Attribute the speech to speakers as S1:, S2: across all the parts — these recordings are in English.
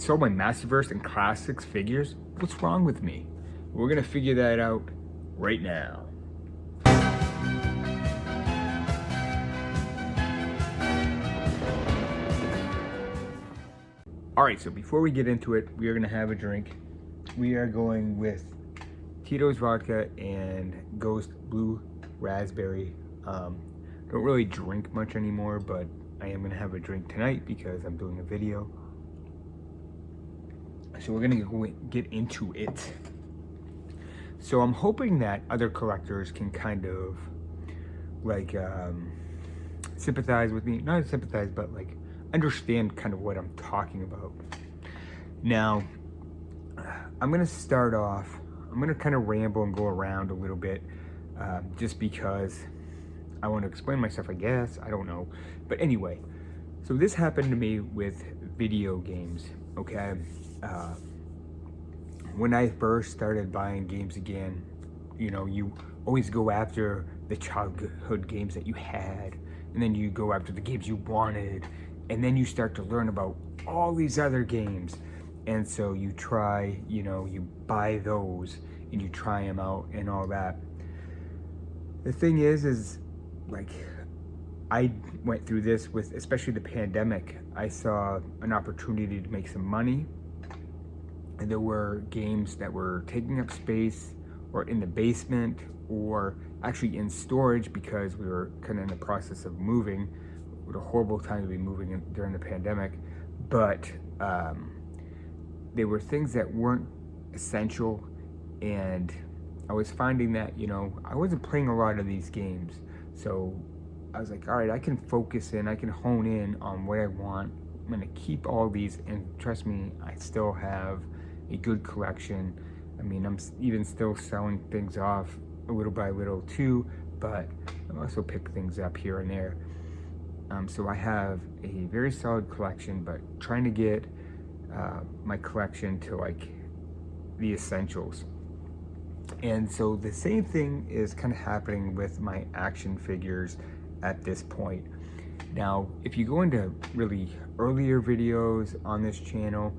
S1: sold my Masterverse and Classics figures. What's wrong with me? We're gonna figure that out right now. All right, so before we get into it, we are gonna have a drink. We are going with Tito's vodka and Ghost Blue Raspberry. Don't really drink much anymore, but I am gonna have a drink tonight because I'm doing a video. So we're gonna get into it. So I'm hoping that other collectors can kind of like sympathize with me. Not sympathize, but like understand kind of what I'm talking about. Now, I'm gonna start off, I'm gonna kind of ramble and go around a little bit just because I want to explain myself, I guess. I don't know. But anyway, so this happened to me with video games, okay? When I first started buying games again, you know, you always go after the childhood games that you had, and then you go after the games you wanted, and then you start to learn about all these other games. And so you try, you know, you buy those and you try them out and all that. The thing is like, I went through this with, especially the pandemic. I saw an opportunity to make some money, and there were games that were taking up space or in the basement or actually in storage because we were kind of in the process of moving. What a horrible time to be moving during the pandemic. But they were things that weren't essential, and I was finding that, you know, I wasn't playing a lot of these games. So I was like, all right, I can focus in, I can hone in on what I want. I'm gonna keep all these, and trust me, I still have a good collection. I mean, I'm even still selling things off a little by little too, but I also pick things up here and there. So I have a very solid collection, but trying to get my collection to like the essentials. And so the same thing is kind of happening with my action figures at this point. Now, if you go into really earlier videos on this channel,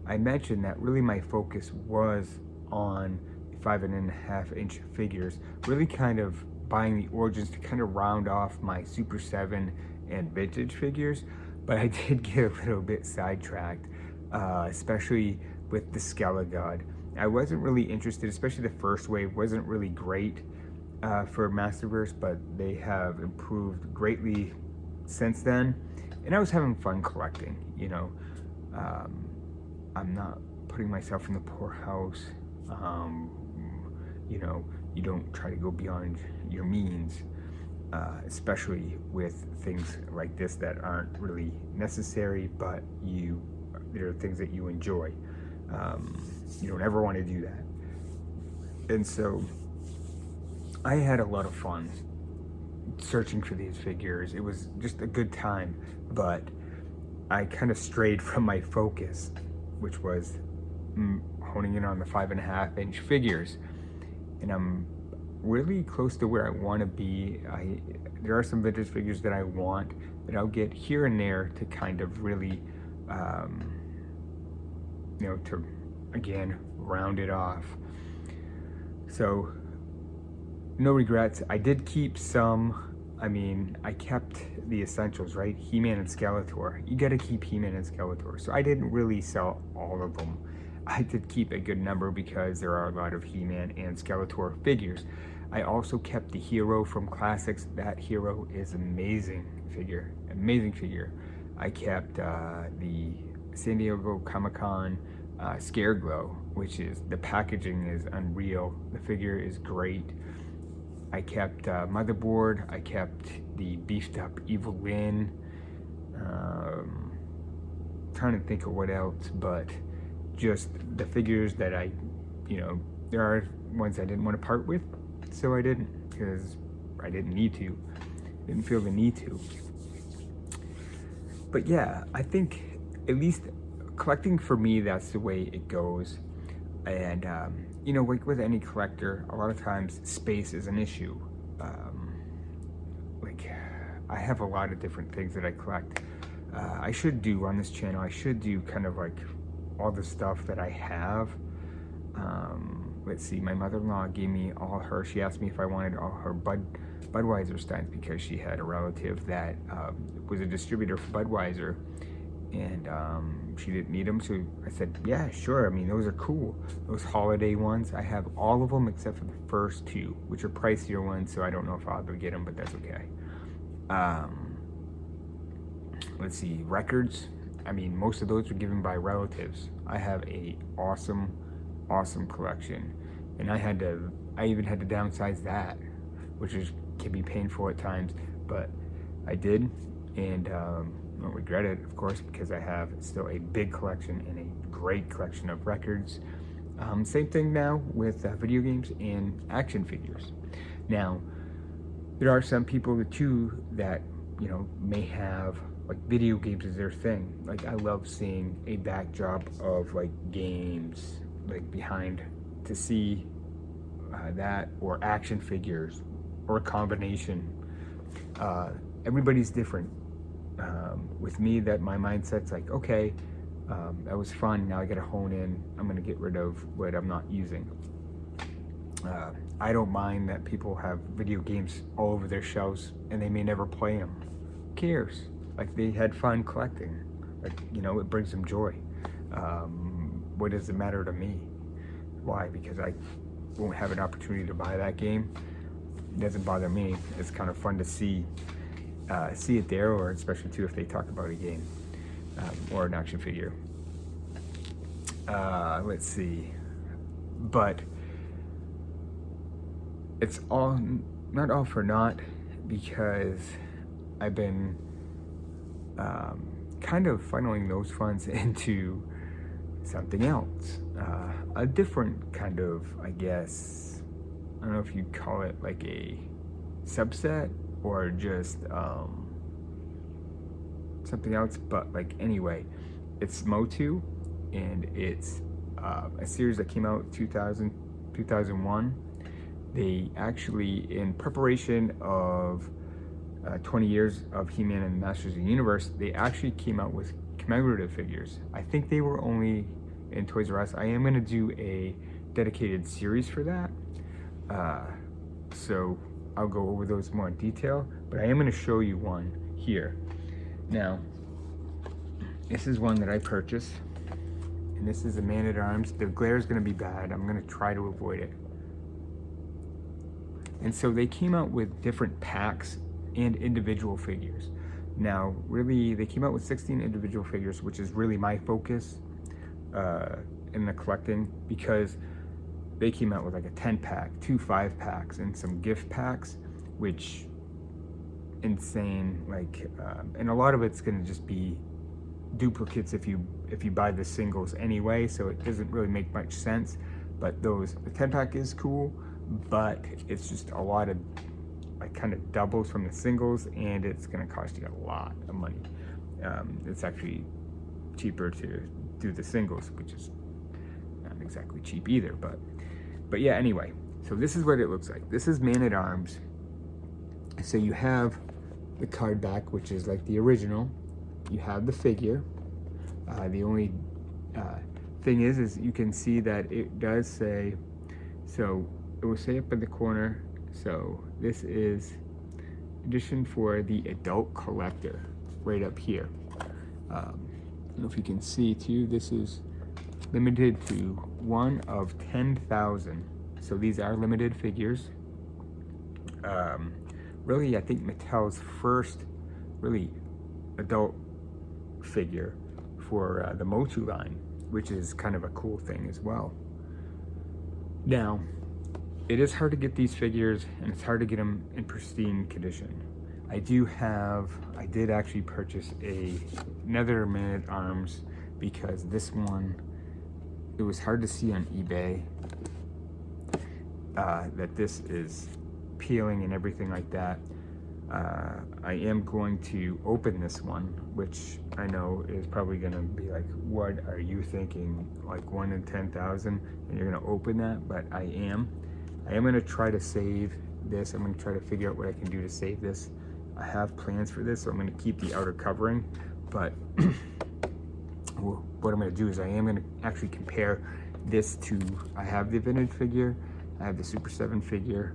S1: I mentioned that really my focus was on the 5.5-inch figures, really kind of buying the origins to kind of round off my Super 7 and vintage figures. But I did get a little bit sidetracked, especially with the Skelegod. I wasn't really interested, especially the first wave wasn't really great for Masterverse, but they have improved greatly since then. And I was having fun collecting, you know. I'm not putting myself in the poorhouse. You know, you don't try to go beyond your means, especially with things like this that aren't really necessary, but there are things that you enjoy. You don't ever want to do that. And so I had a lot of fun searching for these figures. It was just a good time, but I kind of strayed from my focus, which was honing in on the 5.5-inch figures. And I'm really close to where I want to be. There are some vintage figures that I want that I'll get here and there to kind of really, you know, to again round it off. So no regrets. I did keep some. I mean, I kept the essentials, right? He-Man and Skeletor. You gotta keep He-Man and Skeletor. So I didn't really sell all of them. I did keep a good number because there are a lot of He-Man and Skeletor figures. I also kept the Hero from Classics. That Hero is amazing figure. Amazing figure. I kept the San Diego Comic-Con Scareglow, which is, the packaging is unreal. The figure is great. I kept Motherboard. I kept the beefed up Evil Lyn. Trying to think of what else, but just the figures that I, you know, there are ones I didn't want to part with, so I didn't, because I didn't need to. Didn't feel the need to. But yeah, I think at least collecting for me, that's the way it goes. And you know, like with any collector, a lot of times space is an issue. Like, I have a lot of different things that I collect. I should do on this channel, I should do kind of like all the stuff that I have. Let's see, my mother-in-law gave me she asked me if I wanted all her Budweiser steins because she had a relative that was a distributor for Budweiser, and she didn't need them, so I said, yeah, sure. I mean, those are cool. Those holiday ones, I have all of them except for the first two, which are pricier ones, so I don't know if I'll ever get them, but that's okay. Let's see, records. I mean, most of those were given by relatives. I have a awesome collection, and I even had to downsize that, which can be painful at times, but I did, and don't regret it, of course, because I have still a big collection and a great collection of records. Same thing now with video games and action figures. Now, there are some people too that, you know, may have like video games as their thing. Like, I love seeing a backdrop of like games like behind to see that, or action figures, or a combination. Everybody's different. With me, that my mindset's like, okay, that was fun, now I gotta hone in, I'm gonna get rid of what I'm not using. I don't mind that people have video games all over their shelves and they may never play them. Who cares? Like, they had fun collecting. Like, you know, it brings them joy. What does it matter to me? Why? Because I won't have an opportunity to buy that game. It doesn't bother me. It's kind of fun to see it there, or especially too if they talk about a game or an action figure. Let's see, but it's all not all for naught, because I've been kind of funneling those funds into something else, a different kind of, I guess, I don't know if you'd call it like a subset or just something else, but like, anyway, it's MOTU, and it's a series that came out 2001. They actually, in preparation of 20 years of He-Man and Masters of the Universe, they actually came out with commemorative figures. I think they were only in Toys R Us. I am going to do a dedicated series for that, so I'll go over those more in detail, but I am going to show you one here. Now, this is one that I purchased, and this is a Man-at-Arms. The glare is going to be bad. I'm going to try to avoid it. And so they came out with different packs and individual figures. Now, really, they came out with 16 individual figures, which is really my focus in the collecting, because they came out with like a 10-pack, 2 5-packs, and some gift packs, which insane. Like, and a lot of it's going to just be duplicates if you buy the singles anyway, so it doesn't really make much sense. But the 10-pack is cool, but it's just a lot of like kind of doubles from the singles, and it's going to cost you a lot of money. It's actually cheaper to do the singles, which is not exactly cheap either, but yeah, anyway, so this is what it looks like. This is Man-at-Arms. So you have the card back, which is like the original. You have the figure. The only thing is you can see that it does say, so it will say up in the corner, so this is edition for the adult collector, right up here. I don't know if you can see too, this is limited to 1 of 10,000. So these are limited figures. Really, I think Mattel's first really adult figure for the MOTU line, which is kind of a cool thing as well. Now, it is hard to get these figures, and it's hard to get them in pristine condition. I did actually purchase another Man-at-Arms, because this one, it was hard to see on eBay that this is peeling and everything like that. I am going to open this one, which I know is probably going to be like, what are you thinking? Like 1 in 10,000, and you're going to open that? But I am going to try to save this. I'm going to try to figure out what I can do to save this. I have plans for this, so I'm going to keep the outer covering, but what I'm going to do is I am going to actually compare this to, I have the vintage figure, I have the Super 7 figure,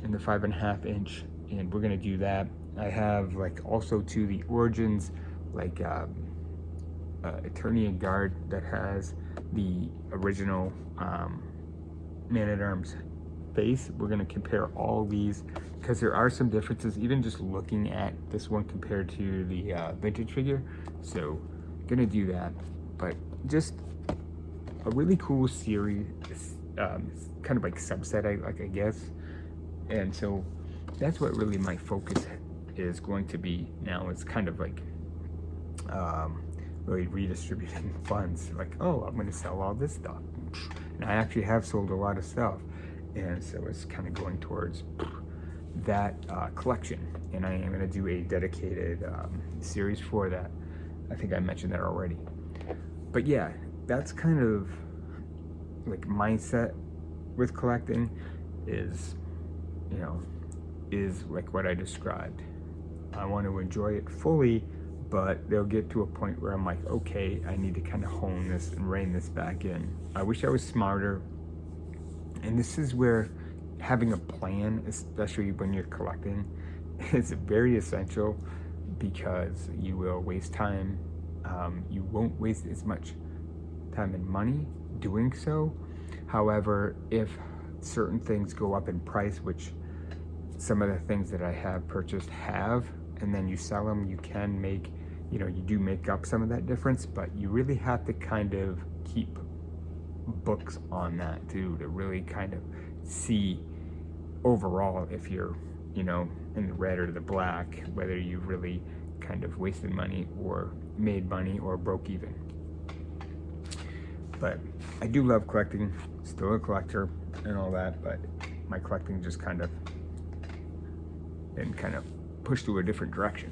S1: and the 5.5 inch, and we're going to do that. I have like also to the Origins, like Eternia Guard that has the original Man-at-Arms face. We're going to compare all these because there are some differences even just looking at this one compared to the vintage figure. So going to do that, but just a really cool series, kind of like subset, I guess. And so that's what really my focus is going to be now. It's kind of like really redistributing funds, like, oh, I'm going to sell all this stuff, and I actually have sold a lot of stuff, and so it's kind of going towards that collection, and I am going to do a dedicated series for that. I think I mentioned that already, but yeah, that's kind of like mindset with collecting is, you know, is like what I described. I want to enjoy it fully, but they'll get to a point where I'm like, okay, I need to kind of hone this and rein this back in. I wish I was smarter, and this is where having a plan, especially when you're collecting, is very essential, because you will waste time. You won't waste as much time and money doing so. However, if certain things go up in price, which some of the things that I have purchased have, and then you sell them, you can make, you know, you do make up some of that difference, but you really have to kind of keep books on that too, to really kind of see overall if you're, you know, in the red or the black, whether you really kind of wasted money or made money or broke even. But I do love collecting, still a collector and all that, but my collecting just kind of been kind of pushed to a different direction.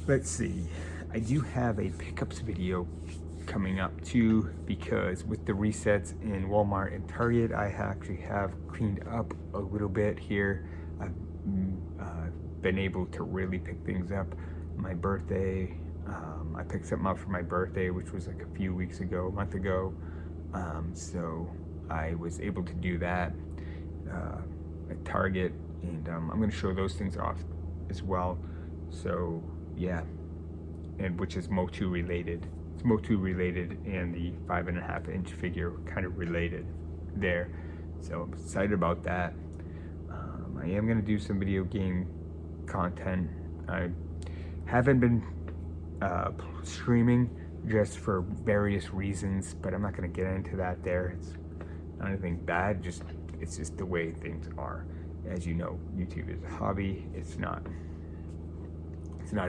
S1: Let's see, I do have a pickups video coming up too, because with the resets in Walmart and Target, I actually have cleaned up a little bit here. I've been able to really pick things up. My birthday, I picked something up for my birthday, which was like a few weeks ago, a month ago. So I was able to do that at Target, and I'm going to show those things off as well. So yeah, and which is MOTU related. It's MOTU related, and the 5.5 inch figure kind of related there. So I'm excited about that. I am going to do some video game content. I haven't been streaming just for various reasons, but I'm not going to get into that there. It's not anything bad, just it's just the way things are. As you know, YouTube is a hobby. It's not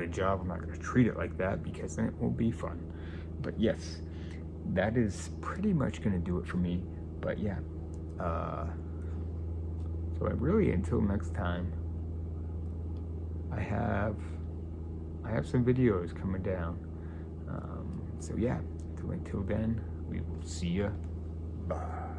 S1: a job. I'm not going to treat it like that, because then it won't be fun. But yes, that is pretty much going to do it for me. But yeah, so I really, until next time, I have some videos coming down. So yeah, until then, we will see ya. Bye.